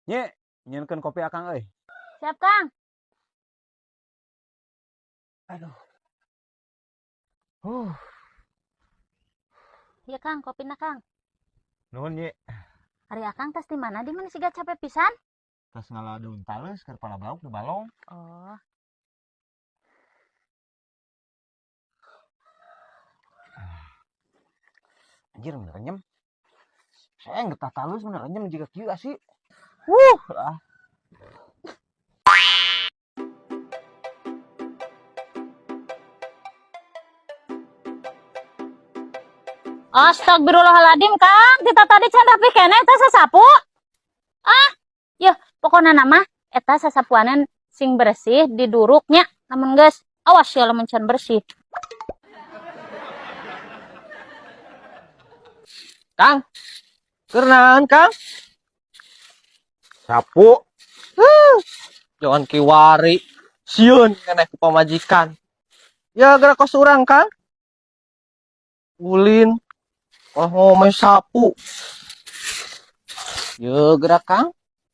Nye, nyenkeun kopi akang euy. Siap, Kang. Aduh. Huh, Iya, Kang, kopina, Kang. nuhun Nye. Hari Akang tes di mana? Di mana sih gak capek pisan? Tas ngaladeun tales keur palabauk di balong. Oh, Anjir bener renyem. Saya ngetah talus bener renyem jika kieu sih. Ah. astagfirullahaladzim, Kang. Kita tadi can tapi kene eta sasapu. Ah, ya pokoknya nama eta sasapuanan sing bersih diduruknya. Namun guys, awas ya lamun can bersih. Kang, kerenaan Kang. Sapu. Jangan kiwari. Siun keneh ku pamajikan. Ya gerak kos urang Kang. Ulin. Oh ngomong sapu. Ya gerak Kang.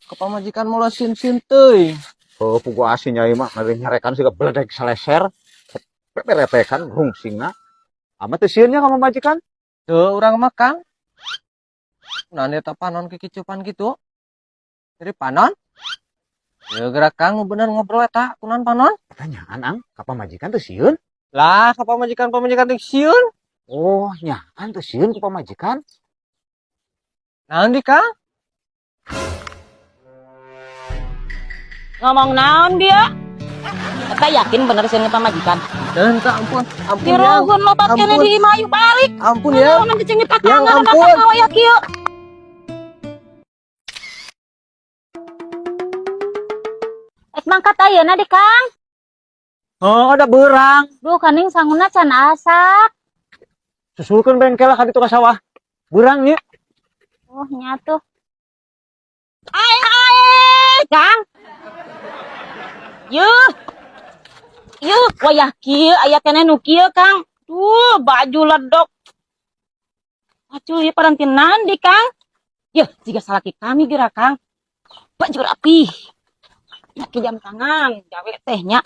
Ke pamajikan mulai sin-sin teuing. Oh, pugu asin nyai mah ngeri nyarekan siga beledek seleser. Peperepekan rungsingna. Amat teu sieunnya ka majikan. Teu urang mah Kang. Nani eta panon kekicupan gitu. Jadi panon. Ya gerak Kang bener ngobrol eta kunaon panon. Pertanyaan ang ka pamajikan teu sieun? Lah ke pamajikan teh sieun. Oh, nyaan teu sieun ku pamajikan. Nanti Kang. Ngomong naon dia? Eta yakin bener sih pamajikan. Dan Kak ampun ya. Dirohun lotot kene Ampun. di Mayu balik. Ampun ya. Nanti cing Yang dipakangan ampun. makan kawaya kieu. Mangkat ayeuna di Kang. Oh, ada berang. Duh kaning sanguna can asak. Susulkeun bengkel ka ditu ka sawah. Berang nya. Oh nyatu. Ai Kang. Yuh. Yuh, wayah kieu aya keneh nu kieu Kang. Duh, baju ledok. Acuh ieu paranti nandi Kang. Yuh, jiga salaki kami geura Kang. Baju rapi. Make jam tangan, gawe tehnya.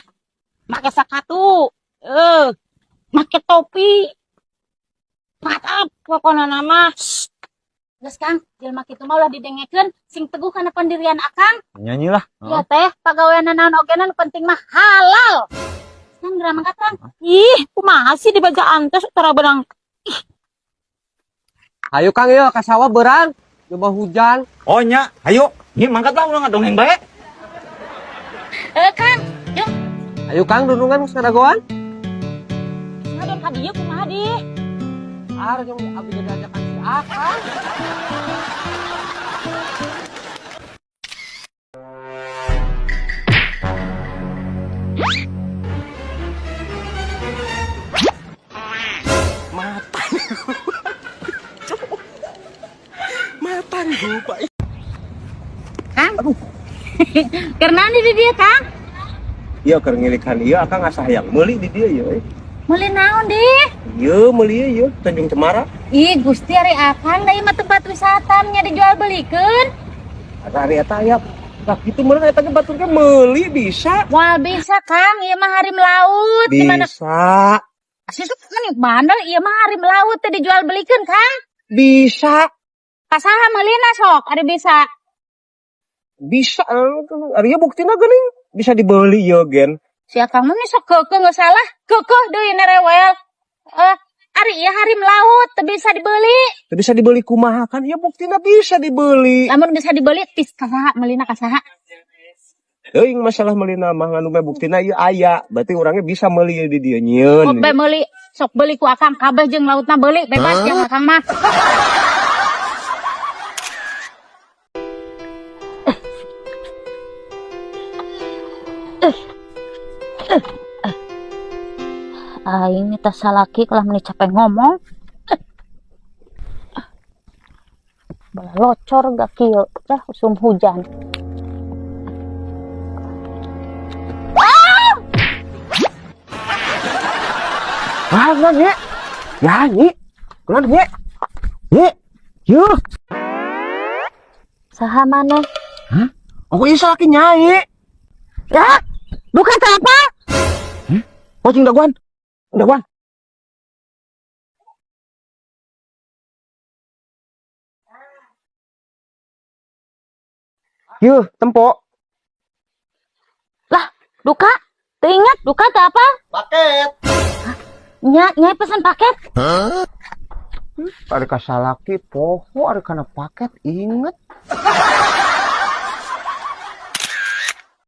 Make sakatu. Make topi. Mantap pokona nama. Geus Kang, jelema kitu mah ulah didengekeun sing teguh kana pendirian Akang. Nyanyi lah. Ya teh, pagawean naon ogeuna nu penting mah halal. Kan geura mangkat Kang. Ih, kumaha sih dibajaan teh tara benang. Ayo Kang ya ke sawah beran. Coba hujan. Oh nya, ayo. Nyi mangkat lah ulah ngadongeng bae. Kang, yuk. Ayo Kang dudungan sadagoan. Ngadon ka dieu kumaha di? Ar jeung abdi diajakan si Akang. Matan lupa. Kang. Karena di dia Kang. Iya keur ngilikan ieu akang asa hayang meuli di dieu ye. Meuli naon di? Ieu meuli ieu Tanjung Cemara. Ih, Gusti ari Akang da ieu mah tempat wisata nya dijual belikeun. Ari eta aya da kitu meureun eta ge batur ge meuli bisa. Wah, bisa Kang, ieu mah harim laut. Di mana? Bisa. Asup meni bandel ieu mah harim laut teh dijual belikeun Kang. Bisa. Kasaha meulina sok ari bisa. Bisa. Ari ieu buktina geuning bisa dibeli ieu gen. Si Akang mah sok keukeuh geus salah. Keukeuh deui na rewel. Ari ieu harim laut teu bisa dibeli. Teu bisa dibeli kumaha kan ieu buktina bisa dibeli. Lamun bisa dibeli tis kasaha meulina kasaha? Teuing masalah meulina mah nganu mah buktina ieu aya. Berarti urangnya bisa meuli ieu di dieu nyieun. Be meuli sok beli ku Akang kabeh jeung lautna beuli bebas jeung Akang mah. Ini tas salaki kalau meni capek ngomong. Bala locor gak kieu teh usum hujan. Ah, nya. Ya, nyi. Kunaon nya? Nyi. Yuh. Saha maneh? Aku isa laki nyai. Ya, bukan apa? Pocing daguan. Daguan. Yuh, tempo. Lah, Duka? Teringat Duka tak apa? Paket. Nyai pesan paket. Ada kasalaki poho, ada kana paket inget.